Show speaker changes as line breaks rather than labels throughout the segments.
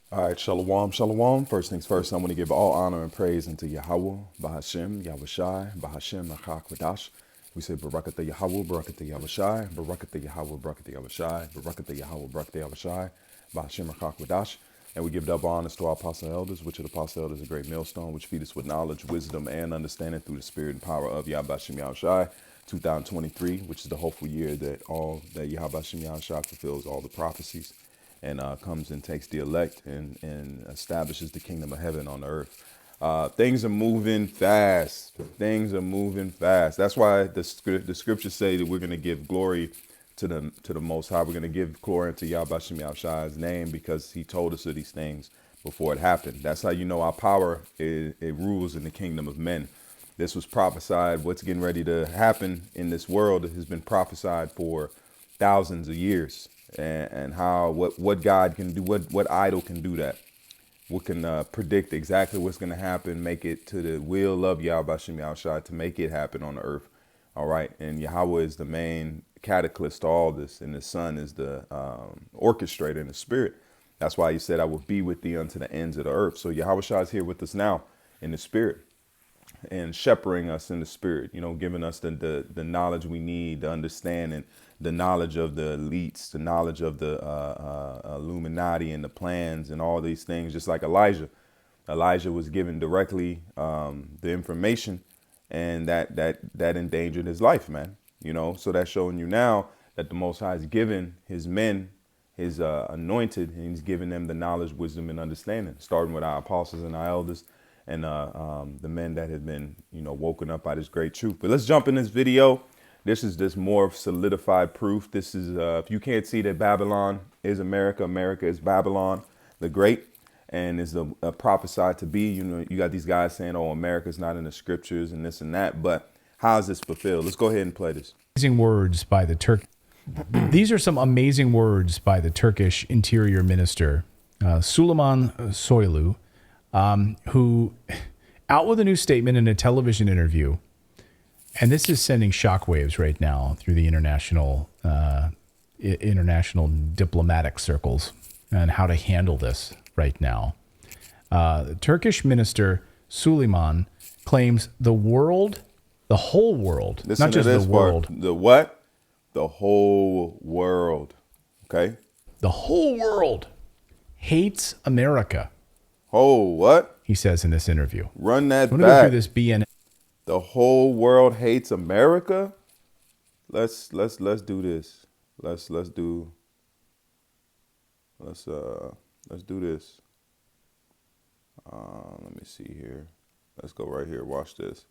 All right, shalom, shalom. First things first, I want to give all honor and praise unto Yahweh, Bahashem, Yahushai, Bahashem, Achak, Vadash. We say Barakatah Yahweh, Barakatah Yahushai, Barakatah Yahweh, Barakatah Yahushai, Barakatah Yahweh, Barakatah Yahushai, Bahashem, Achak, Vadash. And we give double honors to our apostle elders, which are the apostle elders, a great millstone, which feed us with knowledge, wisdom, and understanding through the spirit and power of Yahbashim Yahushai. 2023, which is the hopeful year that Yahbashim Yahushai fulfills all the prophecies and comes and takes the elect and establishes the kingdom of heaven on earth. Things are moving fast. Things are moving fast. That's why the scriptures say that we're going to give glory to the Most High. We're going to give glory to Yahbashim Yahushai's name because he told us of these things before it happened. That's how you know our power it rules in the kingdom of men. This was prophesied. What's getting ready to happen in this world has been prophesied for thousands of years. And how what God can do, what idol can do that, what can predict exactly what's going to happen, make it to the will of Yahweh Bashim Yahushua to make it happen on the earth. All right, and Yahweh is the main catalyst to all this, and the Son is the orchestrator in the Spirit. That's why he said, "I will be with thee unto the ends of the earth." So Yahweh Shah is here with us now in the Spirit and shepherding us in the Spirit, you know, giving us the knowledge we need, the understanding, the knowledge of the elites, the knowledge of the Illuminati and the plans and all these things, just like Elijah. Elijah was given directly the information, and that endangered his life, man. You know, so that's showing you now that the Most High is giving his men, his anointed, and he's giving them the knowledge, wisdom, and understanding, starting with our apostles and our elders, and the men that have been, you know, woken up by this great truth. But let's jump in this video. This is just more solidified proof. This is, if you can't see that Babylon is America, America is Babylon the Great, and is prophesied to be. You know, you got these guys saying, "Oh, America's not in the scriptures and this and that." But how is this fulfilled? Let's go ahead and play this.
Amazing words by the These are some amazing words by the Turkish Interior Minister, Süleyman Soylu, who out with a new statement in a television interview. And this is sending shockwaves right now through the international diplomatic circles and how to handle this right now. The Turkish minister Süleyman claims the whole world,
Listen
not
to
just
this
the
part.
world.
The what? The whole world. Okay.
The whole world hates America.
Whole what?
He says in this interview.
Run that
I'm going to go through
back.
this BN.
The whole world hates America. Let's do this. Let's do this. Let me see here. Let's go right here. Watch this.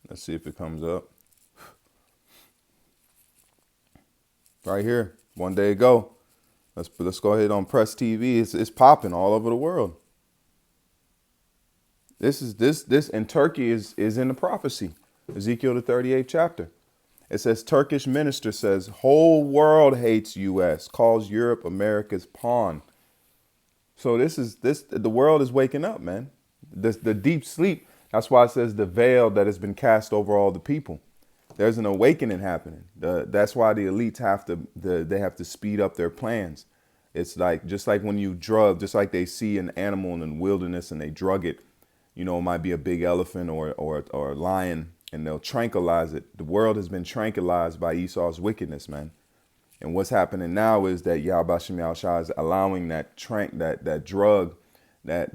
Let's see if it comes up. Right here, one day ago. Let's go ahead on Press TV. It's popping all over the world. This and Turkey is in the prophecy. Ezekiel the 38th chapter. It says Turkish minister says whole world hates US, calls Europe America's pawn. So the world is waking up, man. The deep sleep. That's why it says the veil that has been cast over all the people. There's an awakening happening. That's why the elites have to speed up their plans. It's like, just like when you drug, just like they see an animal in the wilderness and they drug it, you know, it might be a big elephant or a lion, and they'll tranquilize it. The world has been tranquilized by Esau's wickedness, man. And what's happening now is that Yahweh Shem Yahushua is allowing that drug, that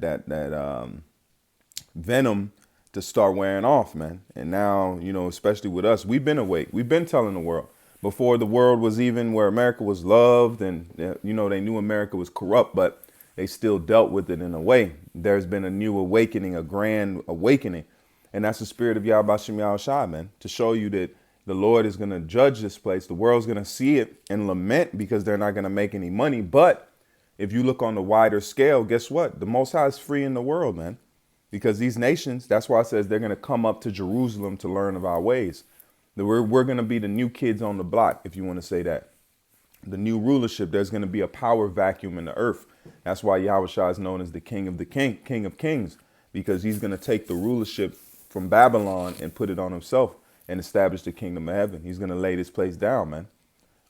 venom to start wearing off, man. And now, you know, especially with us, we've been awake. We've been telling the world before the world was even where America was loved, and, you know, they knew America was corrupt, but they still dealt with it in a way. There's been a new awakening, a grand awakening. And that's the spirit of Yahweh Shem Yahushua, man, to show you that the Lord is going to judge this place. The world's going to see it and lament because they're not going to make any money. But if you look on the wider scale, guess what? The Most High is free in the world, man. Because these nations, that's why it says they're going to come up to Jerusalem to learn of our ways. We're going to be the new kids on the block, if you want to say that. the new rulership, there's going to be a power vacuum in the earth. That's why Yahushua is known as the King of the King of Kings, because he's going to take the rulership from Babylon and put it on himself and establish the kingdom of heaven. He's going to lay this place down, man.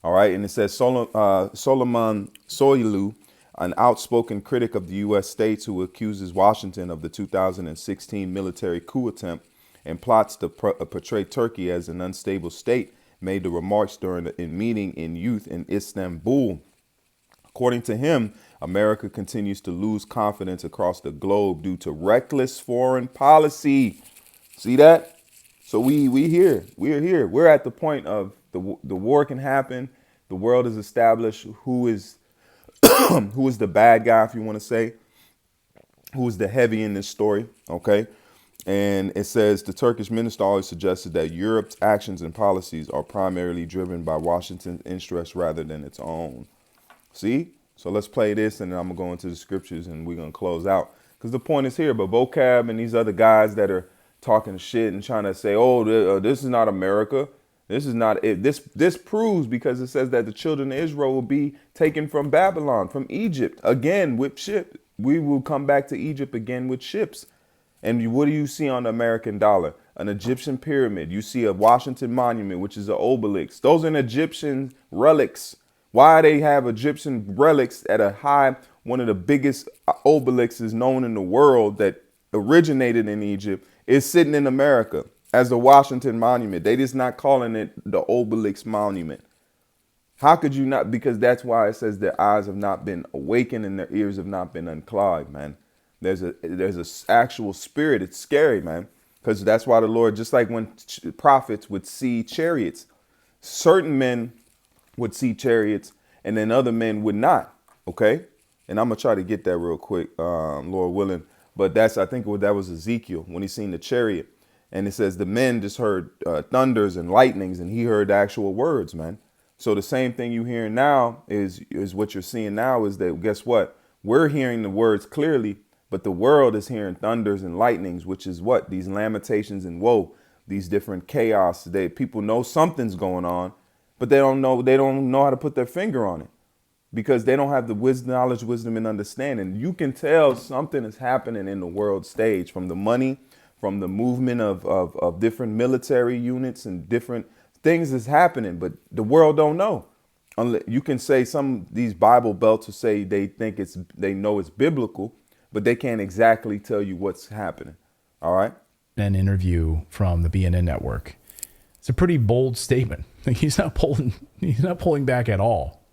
All right. And it says Solomon Soylu, an outspoken critic of the U.S. states who accuses Washington of the 2016 military coup attempt and plots to portray Turkey as an unstable state, made the remarks during a meeting in youth in Istanbul. According to him, America continues to lose confidence across the globe due to reckless foreign policy. See that? So we're here. We're at the point of the war can happen. The world is established who is who is the bad guy, if you want to say, who is the heavy in this story. OK, and it says the Turkish minister always suggested that Europe's actions and policies are primarily driven by Washington's interests rather than its own. See, so let's play this and then I'm going to go into the scriptures and we're going to close out because the point is here. But vocab and these other guys that are talking shit and trying to say, oh, this is not America. This is not it. This proves because it says that the children of Israel will be taken from Babylon, from Egypt again with ship. We will come back to Egypt again with ships. And what do you see on the American dollar? An Egyptian pyramid. You see a Washington monument, which is an obelisk. Those are Egyptian relics. Why they have Egyptian relics at a high, one of the biggest obelisks known in the world that originated in Egypt is sitting in America as the Washington Monument. They just not calling it the obelisk monument. How could you not? Because that's why it says their eyes have not been awakened and their ears have not been unclogged, man. There's a actual spirit. It's scary, man, because that's why the Lord, just like when prophets would see chariots, certain men would see chariots and then other men would not. OK, and I'm going to try to get that real quick, Lord willing. But I think that was Ezekiel when he seen the chariot. And it says the men just heard thunders and lightnings and he heard the actual words, man. So the same thing you hearing now is what you're seeing now is that, guess what? We're hearing the words clearly, but the world is hearing thunders and lightnings, which is what? These lamentations and woe, these different chaos. People know something's going on, but they don't know how to put their finger on it because they don't have the knowledge, wisdom, and understanding. You can tell something is happening in the world stage from the money, from the movement of different military units and different things is happening, but the world don't know. You can say these Bible belts will say they know it's biblical, but they can't exactly tell you what's happening. All right.
An interview from the BNN network. It's a pretty bold statement. Like he's not pulling back at all.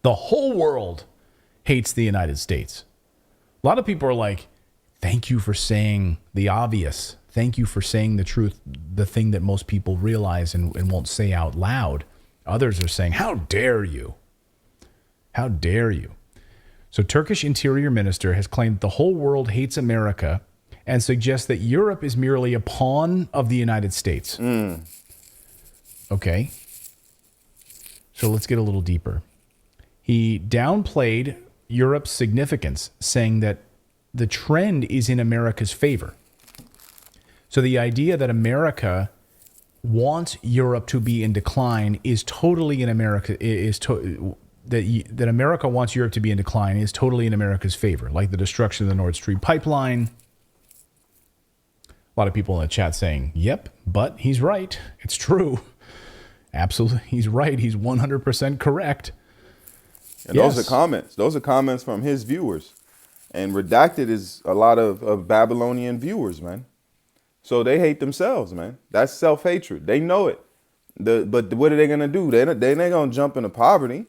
The whole world hates the United States. A lot of people are like, thank you for saying the obvious. Thank you for saying the truth, the thing that most people realize and won't say out loud. Others are saying, how dare you? How dare you? So Turkish Interior Minister has claimed the whole world hates America and suggests that Europe is merely a pawn of the United States. Okay. So let's get a little deeper. He downplayed Europe's significance, saying that the trend is in America's favor. So the idea that America wants Europe to be in decline is totally in America that America wants Europe to be in decline is totally in America's favor, like the destruction of the Nord Stream pipeline. A lot of people in the chat saying, "Yep, but he's right. It's true. Absolutely, he's right. He's 100% correct."
And yes. Those are comments from his viewers. And redacted is a lot of Babylonian viewers, man. So they hate themselves, man. That's self-hatred. They know it. But what are they going to do? They're not going to jump into poverty.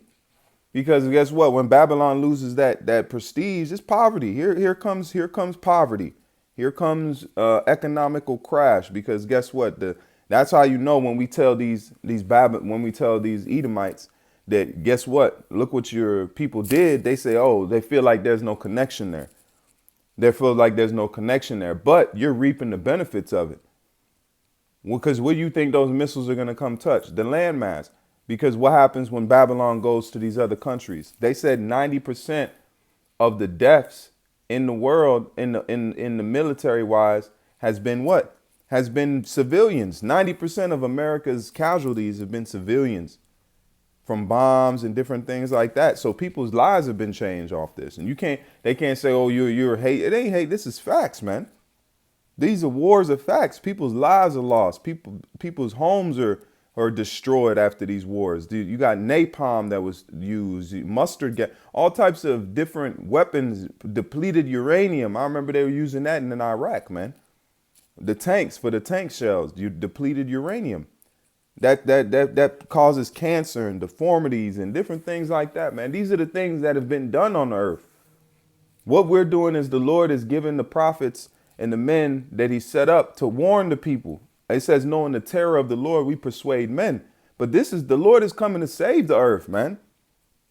Because guess what? When Babylon loses that prestige, it's poverty. Here comes poverty. Here comes economical crash. Because guess what? That's how you know when we tell these Edomites that guess what? Look what your people did. They say, oh, they feel like there's no connection there. They feel like there's no connection there, but you're reaping the benefits of it. Because where do you think those missiles are going to come touch? The landmass. Because what happens when Babylon goes to these other countries? They said 90% of the deaths in the world, in the military wise, has been what? Has been civilians. 90% of America's casualties have been civilians. from bombs and different things like that. So people's lives have been changed off this. And they can't say, oh, you're hate. It ain't hate. This is facts, man. These are wars of facts. People's lives are lost. People's homes are destroyed after these wars. You got napalm that was used, mustard gas, all types of different weapons, depleted uranium. I remember they were using that in Iraq, man. The tanks, for the tank shells, you depleted uranium. That causes cancer and deformities and different things like that, man. These are the things that have been done on the earth. What we're doing is the Lord is giving the prophets and the men that he set up to warn the people. It says, knowing the terror of the Lord, we persuade men. But the Lord is coming to save the earth, man.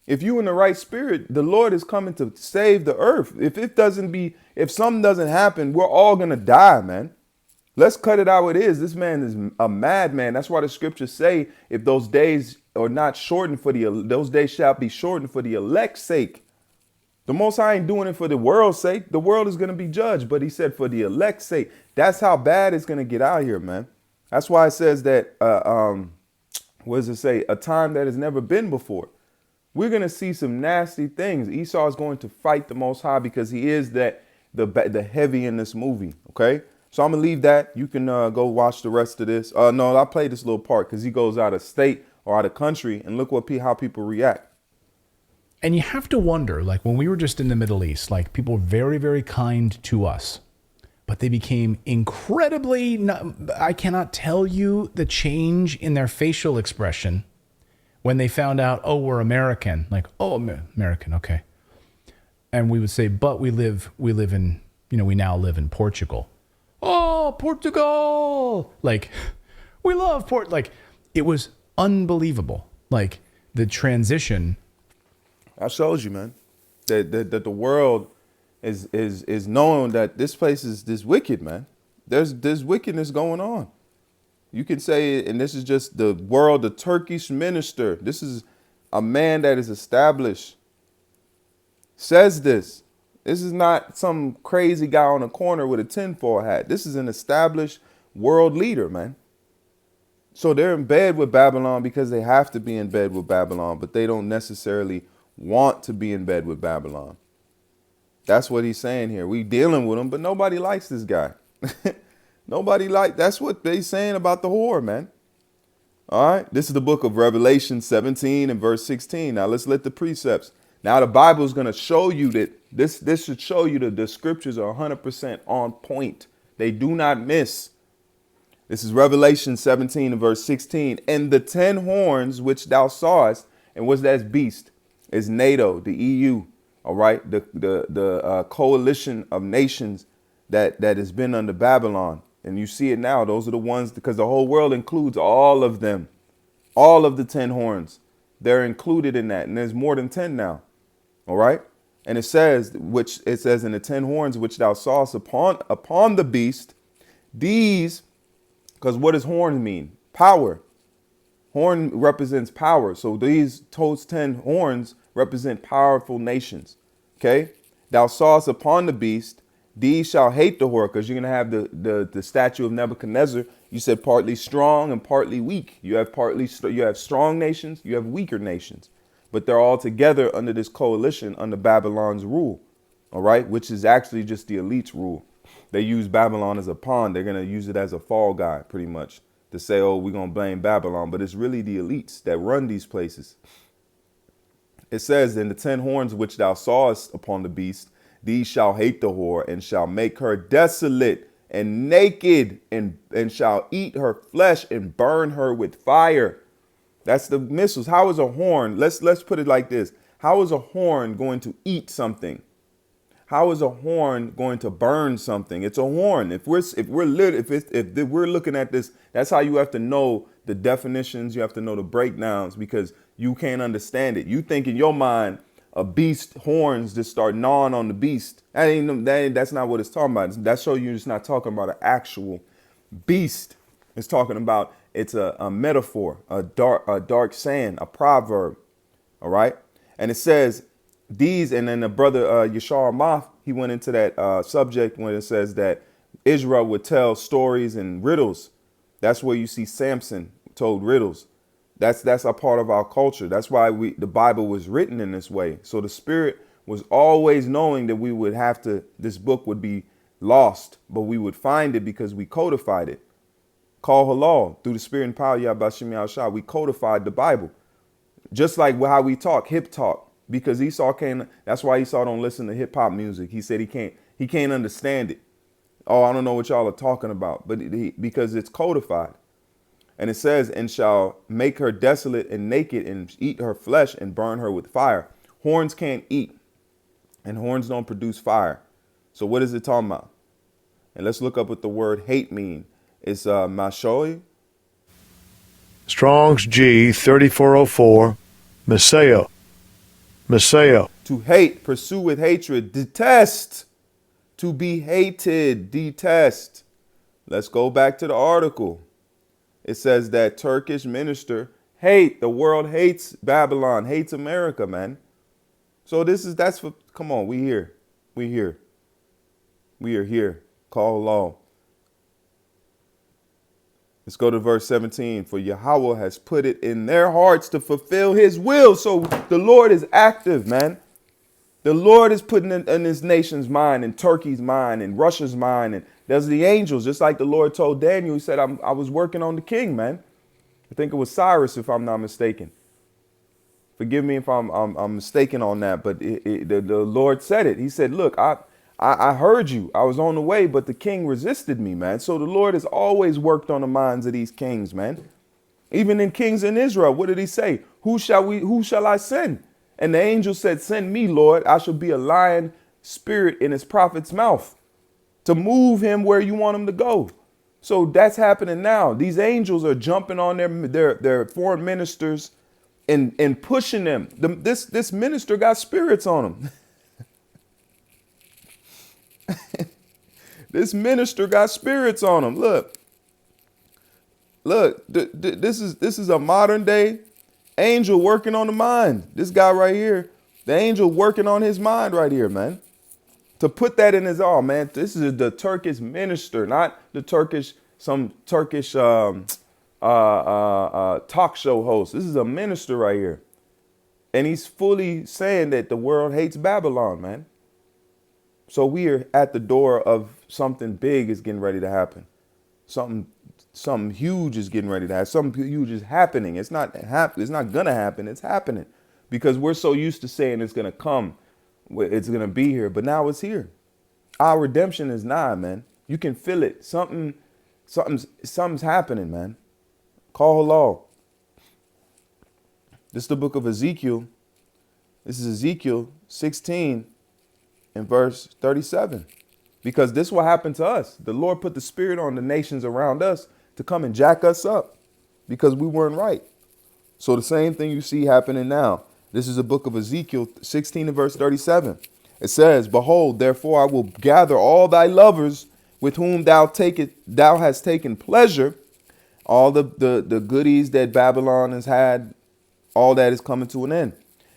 If you in the right spirit, the Lord is coming to save the earth. If something doesn't happen, we're all going to die, man. Let's cut it how it is. This man is a madman. That's why the scriptures say, if those days are not shortened those days shall be shortened for the elect's sake. The Most High ain't doing it for the world's sake. The world is going to be judged. But he said for the elect's sake. That's how bad it's going to get out here, man. That's why it says that, what does it say? A time that has never been before. We're going to see some nasty things. Esau is going to fight the Most High because he is the heavy in this movie. OK, so I'm going to leave that. You can go watch the rest of this. No, I played this little part because he goes out of state or out of country. And look how people react.
And you have to wonder, like when we were just in the Middle East, like people were very, very kind to us, but they became incredibly, I cannot tell you the change in their facial expression when they found out, oh, we're American. Like, oh, American, okay. And we would say, but we live in, we now live in Portugal. Oh, Portugal. Like, we love like, it was unbelievable. Like the transition.
I showed you, man, that the world is knowing that this place is this wicked, man. There's wickedness going on. You can say, and this is just the world, the Turkish minister. This is a man that is established. Says this. This is not some crazy guy on a corner with a tinfoil hat. This is an established world leader, man. So they're in bed with Babylon because they have to be in bed with Babylon, but they don't necessarily want to be in bed with Babylon. That's what he's saying here. We dealing with him, but nobody likes this guy. That's what they saying about the whore, man. All right. This is the book of Revelation 17 and verse 16. Now let's let the precepts. Now the Bible is going to show you that this should show you that the scriptures are 100% on point. They do not miss. This is Revelation 17 and verse 16. And the 10 horns which thou sawest, and what's that beast? Is NATO, the EU, all right, the coalition of nations that has been under Babylon. And you see it now. Those are the ones, because the whole world includes all of them, all of the 10 horns. They're included in that. And there's more than 10 now. All right. And it says in the 10 horns which thou sawest upon the beast, these, because what does horn mean? Power. Horn represents power. So those 10 horns represent powerful nations. Okay. Thou sawest upon the beast, these shall hate the whore, because you're going to have the statue of Nebuchadnezzar. You said partly strong and partly weak. You have strong nations, you have weaker nations, but they're all together under this coalition under Babylon's rule. All right. Which is actually just the elite's rule. They use Babylon as a pawn. They're going to use it as a fall guy, pretty much, to say, oh, we're going to blame Babylon. But it's really the elites that run these places. It says, in the 10 horns which thou sawest upon the beast, these shall hate the whore, and shall make her desolate and naked, and shall eat her flesh and burn her with fire. That's the missiles. How is a horn? Let's put it like this. How is a horn going to eat something? How is a horn going to burn something? It's a horn. If we're looking at this, that's how you have to know the definitions. You have to know the breakdowns, because you can't understand it. You think in your mind a beast horns just start gnawing on the beast. That's not what it's talking about. That shows you it's not talking about an actual beast. It's talking about, it's a metaphor, a dark saying, a proverb. All right. And it says these, and then the brother Yashar Moth, he went into that subject when it says that Israel would tell stories and riddles. That's where you see Samson told riddles. That's a part of our culture. That's why the Bible was written in this way. So the Spirit was always knowing that we would have to, this book would be lost, but we would find it because we codified it. Call halal through the Spirit and power, Yahbashim Yahushua. We codified the Bible. Just like how we talk, hip talk, because Esau can't. That's why Esau don't listen to hip hop music. He said he can't understand it. Oh, I don't know what y'all are talking about, but because it's codified. And it says, and shall make her desolate and naked and eat her flesh and burn her with fire. Horns can't eat, and horns don't produce fire. So what is it talking about? And let's look up what the word hate mean. It's mashoi.
Strong's G 3404, Messiah. Messiah.
To hate, pursue with hatred, detest, to be hated, detest. Let's go back to the article. It says that Turkish minister the world hates Babylon, hates America, man. So come on, we here. We are here. Call law. Let's go to verse 17. For Yahweh has put it in their hearts to fulfill his will. So the Lord is active, man. The Lord is putting in his nation's mind, in Turkey's mind, in Russia's mind. And there's the angels, just like the Lord told Daniel. He said, I was working on the king, man. I think it was Cyrus, if I'm not mistaken. Forgive me if I'm mistaken on that. But the Lord said it. He said, look, I heard you. I was on the way, but the king resisted me, man. So the Lord has always worked on the minds of these kings, man. Even in kings in Israel, what did he say? Who shall I send? And the angel said, send me, Lord. I shall be a lion spirit in his prophet's mouth to move him where you want him to go. So that's happening now. These angels are jumping on their foreign ministers and pushing them. This minister got spirits on him. This minister got spirits on him. Look, this is a modern day angel working on the mind. This guy right here, the angel working on his mind right here, man. To put that in his arm, man. This is the Turkish minister, not the some Turkish talk show host. This is a minister right here. And he's fully saying that the world hates Babylon, man. So we are at the door of something big is getting ready to happen. Something huge is getting ready to happen. Something huge is happening. It's not gonna happen. It's happening because we're so used to saying it's gonna come, it's gonna be here. But now it's here. Our redemption is nigh, man. You can feel it. Something's happening, man. Call law. This is the book of Ezekiel. This is Ezekiel 16 and verse 37. Because this will happen to us. The Lord put the spirit on the nations around us to come and jack us up because we weren't right. So the same thing you see happening now. This is the book of Ezekiel 16 and verse 37. It says, behold, therefore I will gather all thy lovers with whom thou hast taken pleasure. All the goodies that Babylon has had, all that is coming to an end.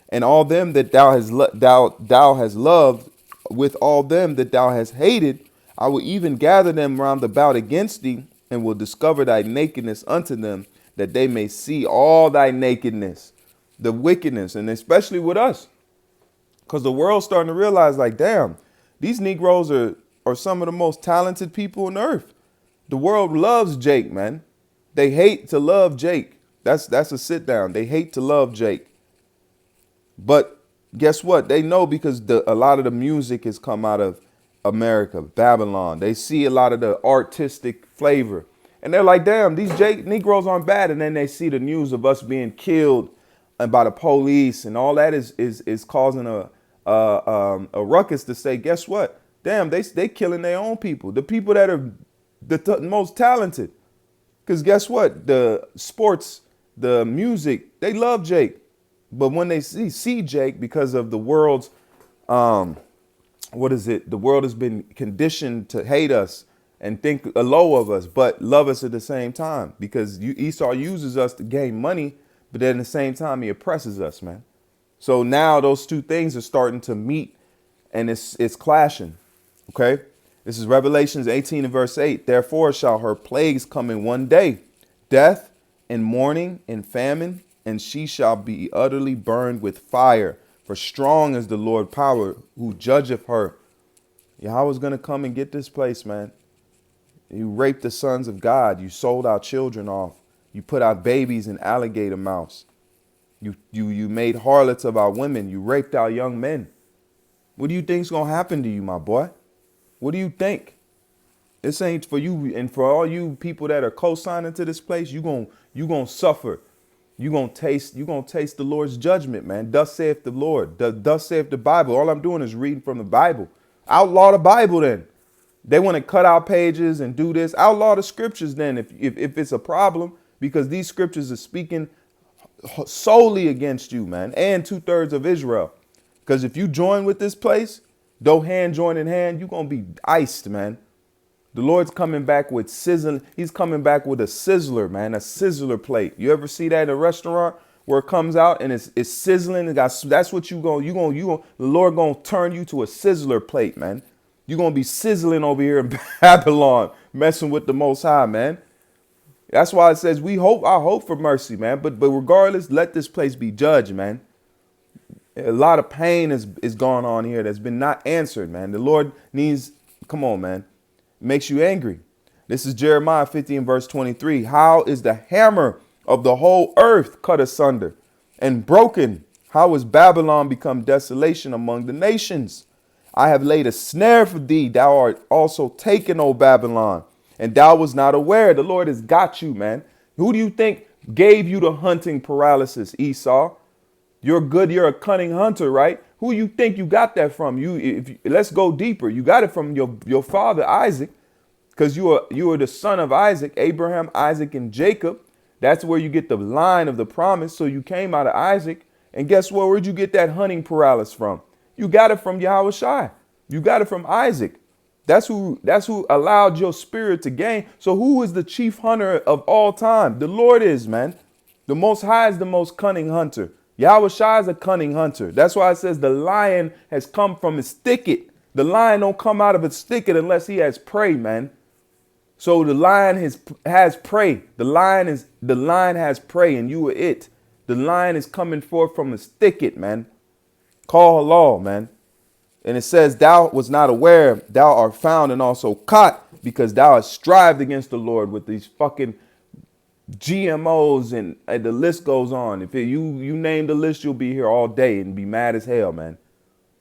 And all them that thou hast loved, with all them that thou hast hated, I will even gather them round about against thee, and will discover thy nakedness unto them, that they may see all thy nakedness, the wickedness, and especially with us. Because the world's starting to realize, like, damn, these Negroes are some of the most talented people on earth. The world loves Jake, man. They hate to love Jake. That's a sit down. They hate to love Jake. But guess what? They know because a lot of the music has come out of America, Babylon. They see a lot of the artistic flavor. And they're like, damn, these Negroes aren't bad. And then they see the news of us being killed by the police. And all that is causing a ruckus to say, guess what? Damn, they killing their own people. The people that are the most talented. Because guess what? The sports, the music, they love Jake. But when they see Jake, because of the world's, the world has been conditioned to hate us and think low of us, but love us at the same time. Because Esau uses us to gain money, but then at the same time, he oppresses us, man. So now those two things are starting to meet and it's clashing. Okay. This is Revelations 18 and verse 8. Therefore shall her plagues come in one day, death in mourning, in famine, and she shall be utterly burned with fire. For strong is the Lord power who judgeth her. Yahweh's going to come and get this place, man. You raped the sons of God. You sold our children off. You put our babies in alligator mouths. You made harlots of our women. You raped our young men. What do you think's going to happen to you, my boy? What do you think? This ain't for you, and for all you people that are co-signing to this place, you gonna suffer. You gonna taste the Lord's judgment, man. Thus saith the Lord. Thus saith the Bible. All I'm doing is reading from the Bible. Outlaw the Bible then. They want to cut out pages and do this. Outlaw the scriptures then if it's a problem, because these scriptures are speaking solely against you, man, and 2/3 of Israel. Because if you join with this place, though hand join in hand, you're gonna be iced, man. The Lord's coming back with sizzling. He's coming back with a sizzler, man, a sizzler plate. You ever see that in a restaurant where it comes out and it's sizzling? That's what the Lord gonna turn you to a sizzler plate, man. You're gonna be sizzling over here in Babylon, messing with the Most High, man. That's why it says I hope for mercy, man. But regardless, let this place be judged, man. A lot of pain is going on here that's been not answered, man. The Lord needs, come on, man. Makes you angry. This is Jeremiah 50 and verse 23. How is the hammer of the whole earth cut asunder and broken? How is Babylon become desolation among the nations? I have laid a snare for thee. Thou art also taken, O Babylon, and thou was not aware. The Lord has got you, man. Who do you think gave you the hunting paralysis, Esau? You're good. You're a cunning hunter, right? Who you think you got that from? Let's go deeper. You got it from your father Isaac, because you are the son of Isaac, Abraham, Isaac, and Jacob. That's where you get the line of the promise. So you came out of Isaac, and guess what? Where'd you get that hunting paralysis from? You got it from Yahweh Shai. You got it from Isaac. That's who allowed your spirit to gain. So who is the chief hunter of all time? The Lord is, man. The Most High is the most cunning hunter. Yahweh Shai is a cunning hunter. That's why it says the lion has come from his thicket. The lion don't come out of its thicket unless he has prey, man. So the lion has prey. The lion has prey, and you are it. The lion is coming forth from his thicket, man. Call law, man. And it says, thou was not aware, thou art found and also caught, because thou hast strived against the Lord with these fucking GMOs, and the list goes on. If you name the list, you'll be here all day and be mad as hell, man.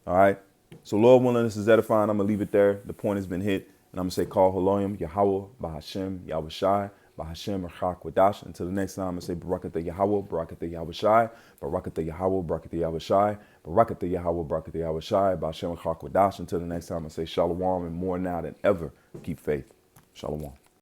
All right. So Lord willing, this is edifying. I'm gonna leave it there. The point has been hit, and I'm gonna say, call Haloyim, Yahweh, Bahashem, Yahweh Shai, Bahashem, Rachak, Wadash. Until the next time, I'm gonna say, Barakatah Yahweh, Barakatah Yahweh Shai, Barakatah Yahweh, Barakatah Yahweh Shai, Barakatah Yahweh, Barakatah Yahweh Shai, Bahashem, Rachak, Wadash. Until the next time, I'm gonna say, Shalom, and more now than ever, keep faith. Shalom.